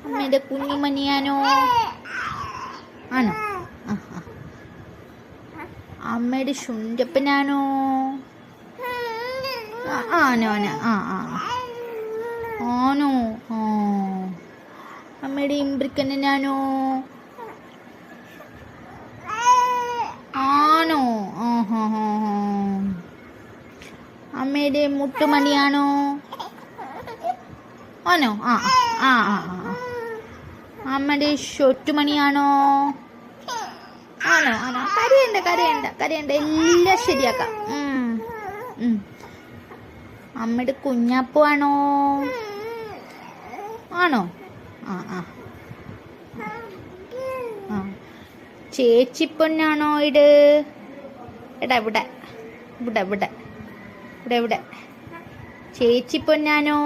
അമ്മയുടെ കുഞ്ഞുമണിയാണോ? ആണോ? ആ ആ. അമ്മയുടെ ശുണ്ടപ്പനാണോ? ആണോ ആണോ? ആ ആ. ആണോ? ആ. അമ്മയുടെ ഇമ്പ്രിക്കണ്ണനാണോ? ആണോ? ആ ഹാ ഹാ ഹാ. അമ്മയുടെ മുട്ടുമണിയാണോ? ആണോ? ആ ആ ആ ആ. അമ്മയുടെ ഷൊട്ടുമണിയാണോ? ആണോ? ആണോ? കരയണ്ട കരയണ്ട കരയണ്ട, എല്ലാം ശരിയാക്കാം. അമ്മയുടെ കുഞ്ഞാപ്പു ആണോ? ആണോ? ആ ആ ആ. ചേച്ചിപ്പൊന്നാണോ ഇത്? എടാ ഇവിടെ ഇവിടെ ഇവിടെ ഇവിടെ ഇവിടെ. ചേച്ചിപ്പൊന്നാണോ?